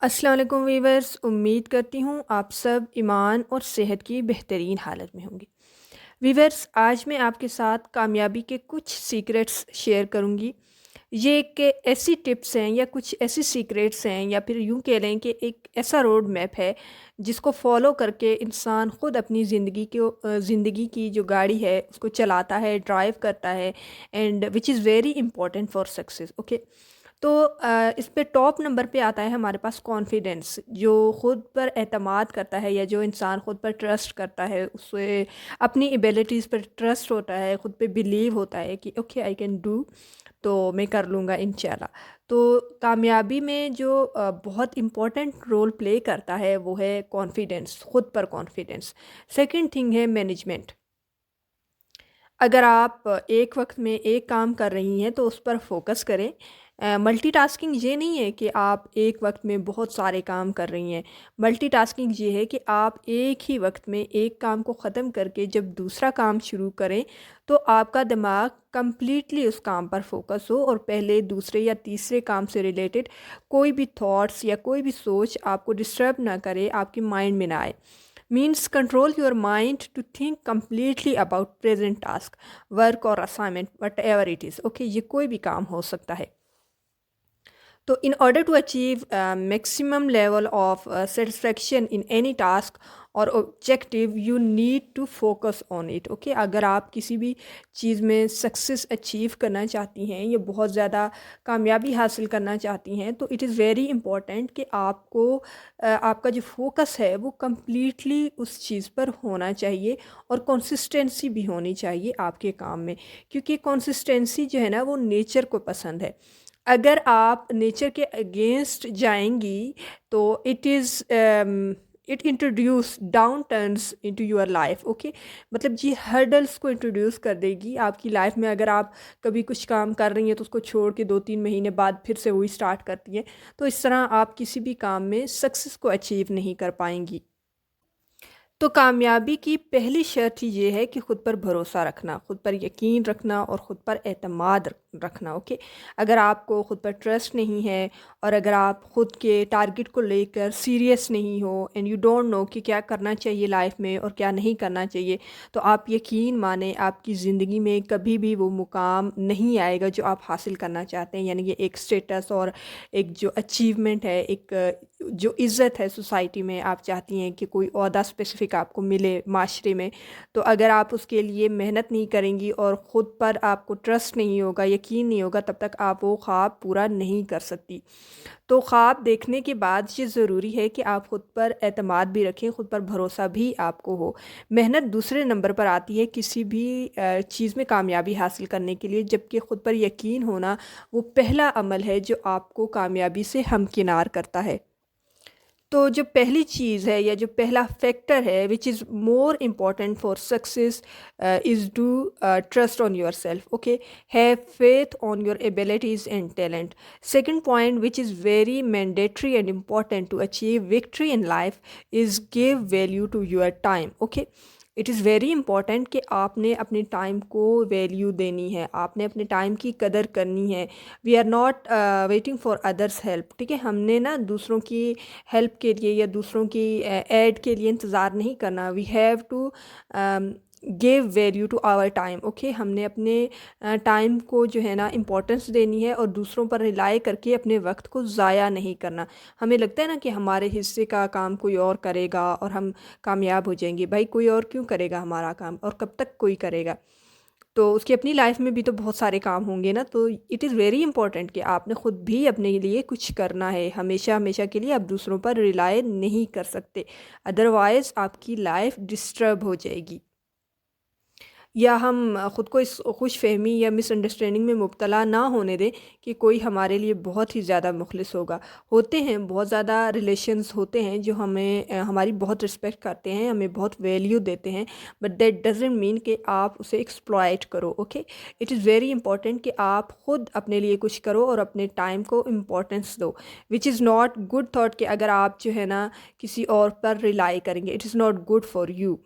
السلام علیکم ویورز، امید کرتی ہوں آپ سب ایمان اور صحت کی بہترین حالت میں ہوں گے۔ ویورز، آج میں آپ کے ساتھ کامیابی کے کچھ سیکریٹس شیئر کروں گی۔ یہ ایک ایسی ٹپس ہیں یا کچھ ایسی سیکریٹس ہیں یا پھر یوں کہہ لیں کہ ایک ایسا روڈ میپ ہے جس کو فالو کر کے انسان خود اپنی زندگی کی جو گاڑی ہے اس کو چلاتا ہے، ڈرائیو کرتا ہے، and which is very important for success. Okay, تو اس پہ ٹاپ نمبر پہ آتا ہے ہمارے پاس کانفیڈنس۔ جو خود پر اعتماد کرتا ہے یا جو انسان خود پر ٹرسٹ کرتا ہے، اس سے اپنی ایبیلٹیز پر ٹرسٹ ہوتا ہے، خود پہ بلیو ہوتا ہے کہ اوکے آئی کین ڈو، تو میں کر لوں گا انشاءاللہ۔ تو کامیابی میں جو بہت امپورٹنٹ رول پلے کرتا ہے وہ ہے کانفیڈنس، خود پر کانفیڈنس۔ سیکنڈ تھنگ ہے مینجمنٹ۔ اگر آپ ایک وقت میں ایک کام کر رہی ہیں تو اس پر فوکس کریں۔ ملٹی ٹاسکنگ یہ نہیں ہے کہ آپ ایک وقت میں بہت سارے کام کر رہی ہیں۔ ملٹی ٹاسکنگ یہ ہے کہ آپ ایک ہی وقت میں ایک کام کو ختم کر کے جب دوسرا کام شروع کریں تو آپ کا دماغ کمپلیٹلی اس کام پر فوکس ہو اور پہلے دوسرے یا تیسرے کام سے ریلیٹڈ کوئی بھی تھاٹس یا کوئی بھی سوچ آپ کو ڈسٹرب نہ کرے، آپ کے مائنڈ میں نہ آئے۔ Means control your mind to think completely about present task, work اور assignment, whatever it is. Okay, یہ کوئی بھی کام ہو سکتا ہے۔ تو in order to achieve maximum level of satisfaction in any task اور objective you need to focus on it۔ Okay, اگر آپ کسی بھی چیز میں سکسیس اچیو کرنا چاہتی ہیں یا بہت زیادہ کامیابی حاصل کرنا چاہتی ہیں تو اٹ از ویری امپورٹنٹ کہ آپ کو آپ کا جو فوکس ہے وہ کمپلیٹلی اس چیز پر ہونا چاہیے اور کنسسٹنسی بھی ہونی چاہیے آپ کے کام میں، کیونکہ کنسسٹنسی جو ہے نا وہ نیچر کو پسند ہے۔ اگر آپ نیچر کے اگینسٹ جائیں گی تو it introduce down turns into your life. Okay, مطلب جی ہرڈلس کو انٹروڈیوس کر دے گی آپ کی لائف میں۔ اگر آپ کبھی کچھ کام کر رہی ہیں تو اس کو چھوڑ کے 2-3 مہینے بعد پھر سے وہی اسٹارٹ کرتی ہیں، تو اس طرح آپ کسی بھی کام میں سکسیس کو اچیو نہیں کر پائیں گی۔ تو کامیابی کی پہلی شرط یہ ہے کہ خود پر بھروسہ رکھنا، خود پر یقین رکھنا اور خود پر اعتماد رکھنا۔ اوکے، اگر آپ کو خود پر ٹرسٹ نہیں ہے اور اگر آپ خود کے ٹارگٹ کو لے کر سیریس نہیں ہو اینڈ یو ڈونٹ نو کہ کیا کرنا چاہیے لائف میں اور کیا نہیں کرنا چاہیے، تو آپ یقین مانیں آپ کی زندگی میں کبھی بھی وہ مقام نہیں آئے گا جو آپ حاصل کرنا چاہتے ہیں۔ یعنی کہ ایک اسٹیٹس اور ایک جو اچیومنٹ ہے، ایک جو عزت ہے سوسائٹی میں، آپ چاہتی ہیں کہ کوئی عہدہ اسپیسیفک آپ کو ملے معاشرے میں، تو اگر آپ اس کے لیے محنت نہیں کریں گی اور خود پر آپ کو ٹرسٹ نہیں ہوگا، یقین نہیں ہوگا، تب تک آپ وہ خواب پورا نہیں کر سکتی۔ تو خواب دیکھنے کے بعد یہ ضروری ہے کہ آپ خود پر اعتماد بھی رکھیں، خود پر بھروسہ بھی آپ کو ہو۔ محنت دوسرے نمبر پر آتی ہے کسی بھی چیز میں کامیابی حاصل کرنے کے لیے، جبکہ خود پر یقین ہونا وہ پہلا عمل ہے جو آپ کو کامیابی سے ہمکنار کرتا ہے۔ تو جو پہلی چیز ہے یا جو پہلا فیکٹر ہے which is more important for success is to trust on yourself. Okay, have faith on your abilities and talent. Second point which is very mandatory and important to achieve victory in life is give value to your time. Okay, it is very important کہ آپ نے اپنے time کو value دینی ہے، آپ نے اپنے ٹائم کی قدر کرنی ہے۔ We are not waiting for others help. ٹھیک ہے، ہم نے نا دوسروں کی ہیلپ کے لیے یا دوسروں کی ایڈ کے لیے انتظار نہیں کرنا۔ We have to give value to our time. Okay, ہم نے اپنے ٹائم کو جو ہے نا امپورٹنس دینی ہے اور دوسروں پر ریلائی کر کے اپنے وقت کو ضائع نہیں کرنا۔ ہمیں لگتا ہے نا کہ ہمارے حصے کا کام کوئی اور کرے گا اور ہم کامیاب ہو جائیں گے۔ بھائی کوئی اور کیوں کرے گا ہمارا کام، اور کب تک کوئی کرے گا؟ تو اس کی اپنی لائف میں بھی تو بہت سارے کام ہوں گے نا۔ تو اٹ از ویری امپورٹنٹ کہ آپ نے خود بھی اپنے لیے کچھ کرنا ہے۔ ہمیشہ کے لیے آپ دوسروں پر ریلائی نہیں کر سکتے، ادروائز آپ کی لائف ڈسٹرب ہو جائے گی، یا ہم خود کو اس خوش فہمی یا مس انڈرسٹینڈنگ میں مبتلا نہ ہونے دیں کہ کوئی ہمارے لیے بہت ہی زیادہ مخلص ہوگا۔ ہوتے ہیں بہت زیادہ ریلیشنز ہوتے ہیں جو ہمیں ہماری بہت رسپیکٹ کرتے ہیں، ہمیں بہت ویلیو دیتے ہیں، بٹ دیٹ ڈزنٹ مین کہ آپ اسے ایکسپلائٹ کرو۔ Okay, it is very important کہ آپ خود اپنے لیے کچھ کرو اور اپنے ٹائم کو امپورٹنس دو، which is not good thought کہ اگر آپ جو ہے نا کسی اور پر ریلائی کریں گے، it is not good for you.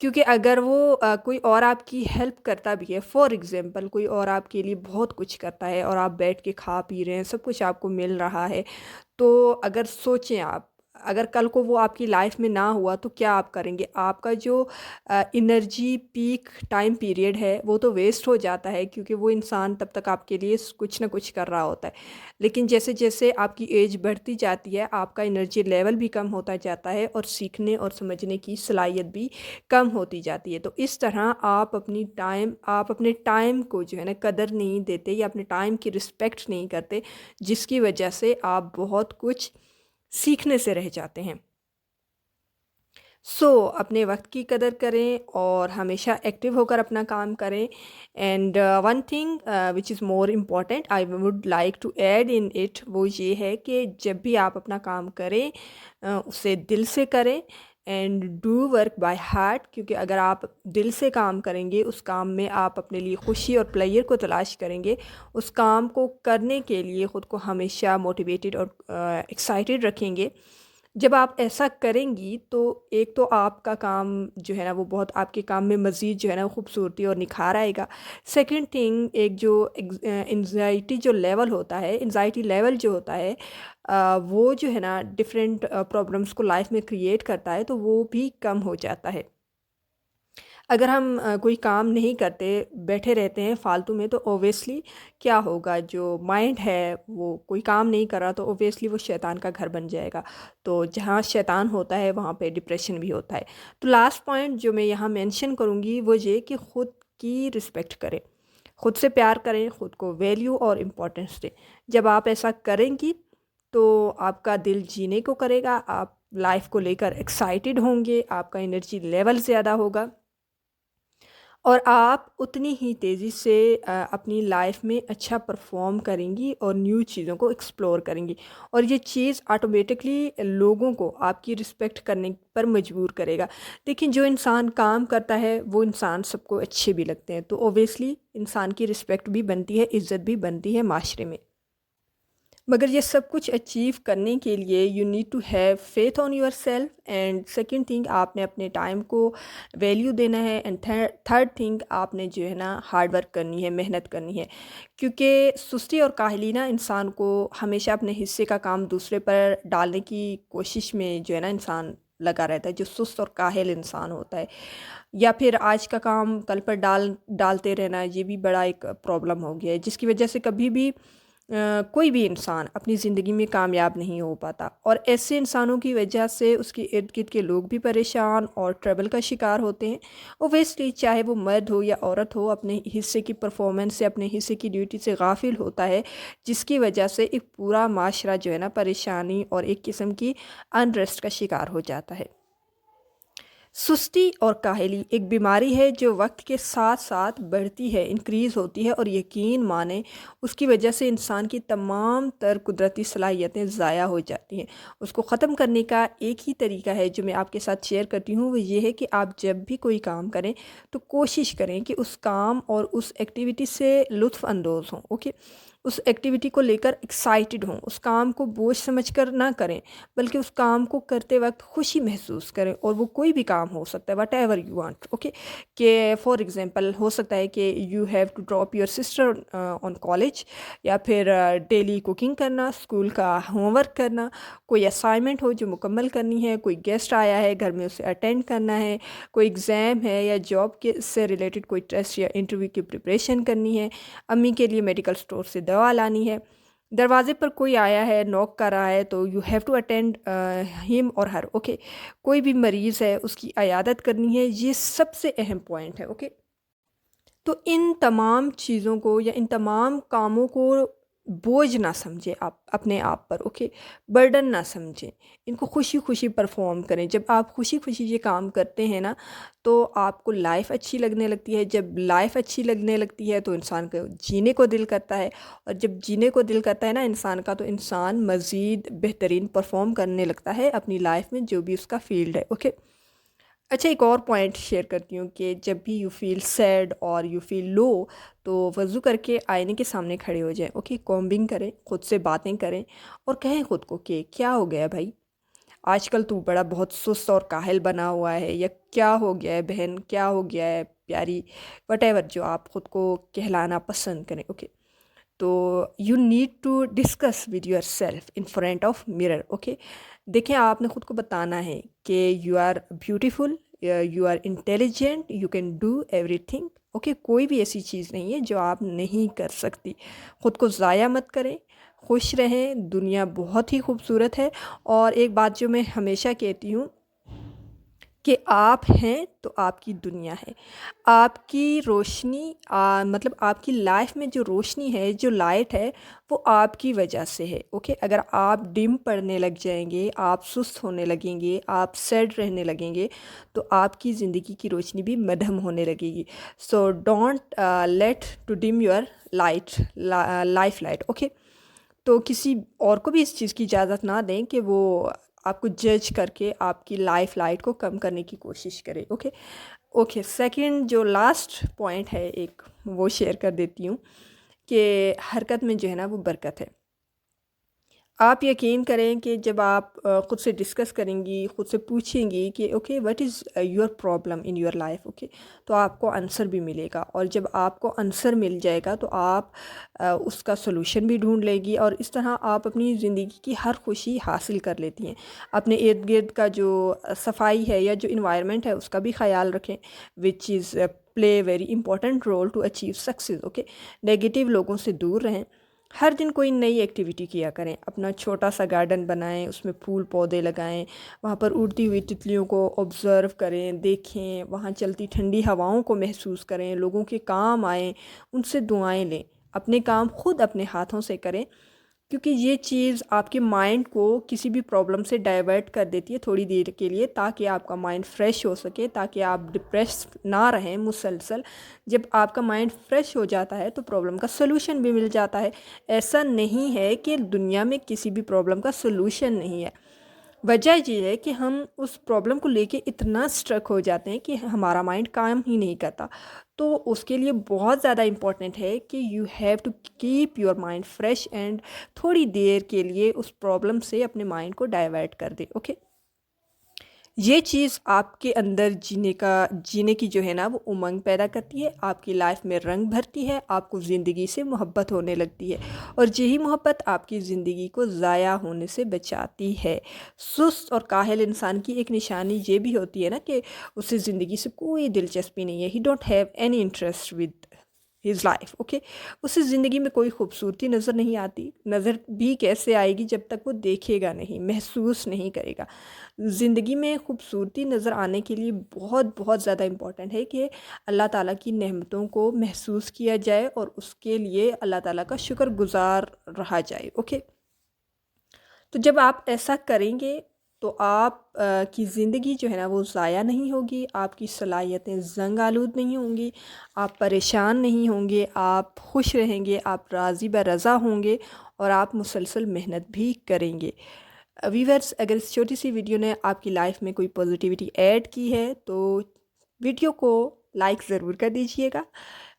کیونکہ اگر وہ کوئی اور آپ کی ہیلپ کرتا بھی ہے، فار ایگزامپل کوئی اور آپ کے لیے بہت کچھ کرتا ہے اور آپ بیٹھ کے کھا پی رہے ہیں، سب کچھ آپ کو مل رہا ہے، تو اگر سوچیں آپ، اگر کل کو وہ آپ کی لائف میں نہ ہوا تو کیا آپ کریں گے؟ آپ کا جو انرجی پیک ٹائم پیریڈ ہے وہ تو ویسٹ ہو جاتا ہے، کیونکہ وہ انسان تب تک آپ کے لیے کچھ نہ کچھ کر رہا ہوتا ہے، لیکن جیسے جیسے آپ کی ایج بڑھتی جاتی ہے آپ کا انرجی لیول بھی کم ہوتا جاتا ہے اور سیکھنے اور سمجھنے کی صلاحیت بھی کم ہوتی جاتی ہے۔ تو اس طرح آپ اپنے ٹائم کو جو ہے نا قدر نہیں دیتے یا اپنے ٹائم کی رسپیکٹ نہیں کرتے، جس کی وجہ سے آپ بہت کچھ سیکھنے سے رہ جاتے ہیں۔ اپنے وقت کی قدر کریں اور ہمیشہ ایکٹیو ہو کر اپنا کام کریں۔ And one thing which is more important I would like to add in it, وہ یہ ہے کہ جب بھی آپ اپنا کام کریں اسے دل سے کریں، and do work by heart, کیونکہ اگر آپ دل سے کام کریں گے اس کام میں آپ اپنے لیے خوشی اور پلیئر کو تلاش کریں گے، اس کام کو کرنے کے لیے خود کو ہمیشہ موٹیویٹڈ اور ایکسائٹیڈ رکھیں گے۔ جب آپ ایسا کریں گی تو ایک تو آپ کا کام جو ہے نا وہ بہت، آپ کے کام میں مزید جو ہے نا خوبصورتی اور نکھار آئے گا۔ سیکنڈ تھنگ، ایک جو انزائٹی جو لیول ہوتا ہے، انزائٹی لیول جو ہوتا ہے وہ جو ہے نا ڈفرینٹ پرابلمس کو لائف میں کریٹ کرتا ہے، تو وہ بھی کم ہو جاتا ہے۔ اگر ہم کوئی کام نہیں کرتے، بیٹھے رہتے ہیں فالتو میں، تو اوبیسلی کیا ہوگا، جو مائنڈ ہے وہ کوئی کام نہیں کر رہا تو اوبیسلی وہ شیطان کا گھر بن جائے گا، تو جہاں شیطان ہوتا ہے وہاں پہ ڈپریشن بھی ہوتا ہے۔ تو لاسٹ پوائنٹ جو میں یہاں مینشن کروں گی وہ یہ کہ خود کی رسپیکٹ کریں، خود سے پیار کریں، خود کو ویلیو اور امپورٹنس دیں۔ جب آپ ایسا کریں گی تو آپ کا دل جینے کو کرے گا، آپ لائف کو لے کر ایکسائٹیڈ ہوں گے، آپ کا انرجی لیول زیادہ ہوگا، اور آپ اتنی ہی تیزی سے اپنی لائف میں اچھا پرفارم کریں گی اور نیو چیزوں کو ایکسپلور کریں گی، اور یہ چیز آٹومیٹکلی لوگوں کو آپ کی رسپیکٹ کرنے پر مجبور کرے گا۔ لیکن جو انسان کام کرتا ہے وہ انسان سب کو اچھے بھی لگتے ہیں، تو اوبیسلی انسان کی رسپیکٹ بھی بنتی ہے، عزت بھی بنتی ہے معاشرے میں۔ مگر یہ سب کچھ اچیو کرنے کے لیے you need to have faith on yourself, and second thing آپ نے اپنے ٹائم کو ویلیو دینا ہے، اینڈ تھرڈ تھنگ آپ نے جو ہے نا ہارڈ ورک کرنی ہے، محنت کرنی ہے، کیونکہ سستی اور کاہلی نا انسان کو ہمیشہ اپنے حصے کا کام دوسرے پر ڈالنے کی کوشش میں جو ہے نا انسان لگا رہتا ہے، جو سست اور کاہل انسان ہوتا ہے، یا پھر آج کا کام کل پر ڈالتے رہنا، یہ بھی بڑا ایک پرابلم ہو گیا ہے، جس کی وجہ سے کبھی بھی کوئی بھی انسان اپنی زندگی میں کامیاب نہیں ہو پاتا، اور ایسے انسانوں کی وجہ سے اس کے ارد گرد کے لوگ بھی پریشان اور ٹربل کا شکار ہوتے ہیں۔ اوبیسلی چاہے وہ مرد ہو یا عورت ہو، اپنے حصے کی پرفارمنس سے، اپنے حصے کی ڈیوٹی سے غافل ہوتا ہے، جس کی وجہ سے ایک پورا معاشرہ جو ہے نا پریشانی اور ایک قسم کی انریسٹ کا شکار ہو جاتا ہے۔ سستی اور کاہلی ایک بیماری ہے جو وقت کے ساتھ ساتھ بڑھتی ہے، انکریز ہوتی ہے، اور یقین مانیں اس کی وجہ سے انسان کی تمام تر قدرتی صلاحیتیں ضائع ہو جاتی ہیں۔ اس کو ختم کرنے کا ایک ہی طریقہ ہے جو میں آپ کے ساتھ شیئر کرتی ہوں، وہ یہ ہے کہ آپ جب بھی کوئی کام کریں تو کوشش کریں کہ اس کام اور اس ایکٹیویٹی سے لطف اندوز ہوں، اوکے، اس ایکٹیویٹی کو لے کر ایکسائٹڈ ہوں، اس کام کو بوجھ سمجھ کر نہ کریں، بلکہ اس کام کو کرتے وقت خوشی محسوس کریں، اور وہ کوئی بھی کام ہو سکتا ہے، whatever you want, okay, کہ فار ایگزامپل ہو سکتا ہے کہ you have to drop your sister on college, یا پھر ڈیلی کوکنگ کرنا، اسکول کا ہوم ورک کرنا، کوئی اسائنمنٹ ہو جو مکمل کرنی ہے، کوئی گیسٹ آیا ہے گھر میں اسے اٹینڈ کرنا ہے، کوئی ایگزام ہے یا جاب کے سے ریلیٹڈ کوئی ٹیسٹ یا انٹرویو کی پریپریشن کرنی ہے، امی کے لیے میڈیکل اسٹور سے دوا لانی ہے، دروازے پر کوئی آیا ہے، نوک کر رہا ہے، تو یو ہیو ٹو اٹینڈ ہم اور ہر، اوکے، کوئی بھی مریض ہے اس کی عیادت کرنی ہے، یہ سب سے اہم پوائنٹ ہے، اوکے۔ تو ان تمام چیزوں کو یا ان تمام کاموں کو بوجھ نہ سمجھیں، آپ اپنے آپ پر، اوکے، برڈن نہ سمجھیں، ان کو خوشی خوشی پرفارم کریں۔ جب آپ خوشی خوشی یہ کام کرتے ہیں نا تو آپ کو لائف اچھی لگنے لگتی ہے، جب لائف اچھی لگنے لگتی ہے تو انسان کو جینے کو دل کرتا ہے، اور جب جینے کو دل کرتا ہے نا انسان کا، تو انسان مزید بہترین پرفارم کرنے لگتا ہے اپنی لائف میں، جو بھی اس کا فیلڈ ہے، اوکے۔ اچھا، ایک اور پوائنٹ شیئر کرتی ہوں کہ جب بھی یو فیل سیڈ اور یو فیل لو تو وضو کر کے آئینے کے سامنے کھڑے ہو جائیں، اوکے، کومبنگ کریں، خود سے باتیں کریں، اور کہیں خود کو کہ کیا ہو گیا بھائی، آج کل تو بڑا بہت سست اور کاہل بنا ہوا ہے، یا کیا ہو گیا ہے بہن، کیا ہو گیا ہے پیاری، وٹ ایور جو آپ خود کو کہلانا پسند کریں. اوکے، تو you need to discuss with yourself in front of mirror. Okay, دیکھیں آپ نے خود کو بتانا ہے کہ you are beautiful, you are intelligent, you can do everything. Okay, کوئی بھی ایسی چیز نہیں ہے جو آپ نہیں کر سکتی. خود کو ضائع مت کریں، خوش رہیں، دنیا بہت ہی خوبصورت ہے. اور ایک بات جو میں ہمیشہ کہتی ہوں کہ آپ ہیں تو آپ کی دنیا ہے. آپ کی روشنی مطلب آپ کی لائف میں جو روشنی ہے، جو لائٹ ہے، وہ آپ کی وجہ سے ہے. اوکے، اگر آپ ڈم پڑنے لگ جائیں گے، آپ سست ہونے لگیں گے، آپ سیڈ رہنے لگیں گے، تو آپ کی زندگی کی روشنی بھی مدھم ہونے لگے گی. So don't let to dim your life light. Okay, تو کسی اور کو بھی اس چیز کی اجازت نہ دیں کہ وہ آپ کو جج کر کے آپ کی لائف لائٹ کو کم کرنے کی کوشش کرے. اوکے، سیکنڈ جو لاسٹ پوائنٹ ہے ایک، وہ شیئر کر دیتی ہوں کہ حرکت میں جو ہے نا وہ برکت ہے. آپ یقین کریں کہ جب آپ خود سے ڈسکس کریں گی، خود سے پوچھیں گی کہ okay what is your problem in your life, okay, تو آپ کو آنسر بھی ملے گا. اور جب آپ کو آنسر مل جائے گا تو آپ اس کا سلوشن بھی ڈھونڈ لے گی، اور اس طرح آپ اپنی زندگی کی ہر خوشی حاصل کر لیتی ہیں. اپنے ارد گرد کا جو صفائی ہے یا جو انوائرمنٹ ہے اس کا بھی خیال رکھیں، which is play very important role to achieve success. Okay, negative لوگوں سے دور رہیں. ہر دن کوئی نئی ایکٹیویٹی کیا کریں، اپنا چھوٹا سا گارڈن بنائیں، اس میں پھول پودے لگائیں، وہاں پر اڑتی ہوئی تتلیوں کو آبزرو کریں، دیکھیں، وہاں چلتی ٹھنڈی ہواؤں کو محسوس کریں، لوگوں کے کام آئیں، ان سے دعائیں لیں. اپنے کام خود اپنے ہاتھوں سے کریں، کیونکہ یہ چیز آپ کے مائنڈ کو کسی بھی پرابلم سے ڈائیورٹ کر دیتی ہے تھوڑی دیر کے لیے، تاکہ آپ کا مائنڈ فریش ہو سکے، تاکہ آپ ڈپریس نہ رہیں مسلسل. جب آپ کا مائنڈ فریش ہو جاتا ہے تو پرابلم کا سلوشن بھی مل جاتا ہے. ایسا نہیں ہے کہ دنیا میں کسی بھی پرابلم کا سلوشن نہیں ہے. وجہ یہ ہے کہ ہم اس پرابلم کو لے کے اتنا اسٹرک ہو جاتے ہیں کہ ہمارا مائنڈ کام ہی نہیں کرتا. تو اس کے لیے بہت زیادہ امپورٹنٹ ہے کہ you have to keep your mind fresh, and تھوڑی دیر کے لیے اس پرابلم سے اپنے مائنڈ کو ڈائیورٹ کر دے. اوکے، یہ چیز آپ کے اندر جینے کی جو ہے نا وہ امنگ پیدا کرتی ہے، آپ کی لائف میں رنگ بھرتی ہے، آپ کو زندگی سے محبت ہونے لگتی ہے، اور یہی محبت آپ کی زندگی کو ضائع ہونے سے بچاتی ہے. سست اور کاہل انسان کی ایک نشانی یہ بھی ہوتی ہے نا کہ اسے زندگی سے کوئی دلچسپی نہیں ہے. He don't have any interest with his life. Okay, اسے زندگی میں کوئی خوبصورتی نظر نہیں آتی. نظر بھی کیسے آئے گی جب تک وہ دیکھے گا نہیں، محسوس نہیں کرے گا. زندگی میں خوبصورتی نظر آنے کے لیے بہت بہت زیادہ امپورٹنٹ ہے کہ اللہ تعالیٰ کی نعمتوں کو محسوس کیا جائے اور اس کے لیے اللہ تعالیٰ کا شکر گزار رہا جائے. اوکے، تو جب آپ ایسا کریں گے تو آپ کی زندگی جو ہے نا وہ ضائع نہیں ہوگی، آپ کی صلاحیتیں زنگ آلود نہیں ہوں گی، آپ پریشان نہیں ہوں گے، آپ خوش رہیں گے، آپ راضی برضا ہوں گے، اور آپ مسلسل محنت بھی کریں گے. ویورز، اگر اس چھوٹی سی ویڈیو نے آپ کی لائف میں کوئی پازیٹیوٹی ایڈ کی ہے تو ویڈیو کو لائک ضرور کر دیجئے گا،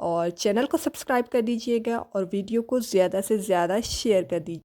اور چینل کو سبسکرائب کر دیجئے گا، اور ویڈیو کو زیادہ سے زیادہ شیئر کر دیجئے.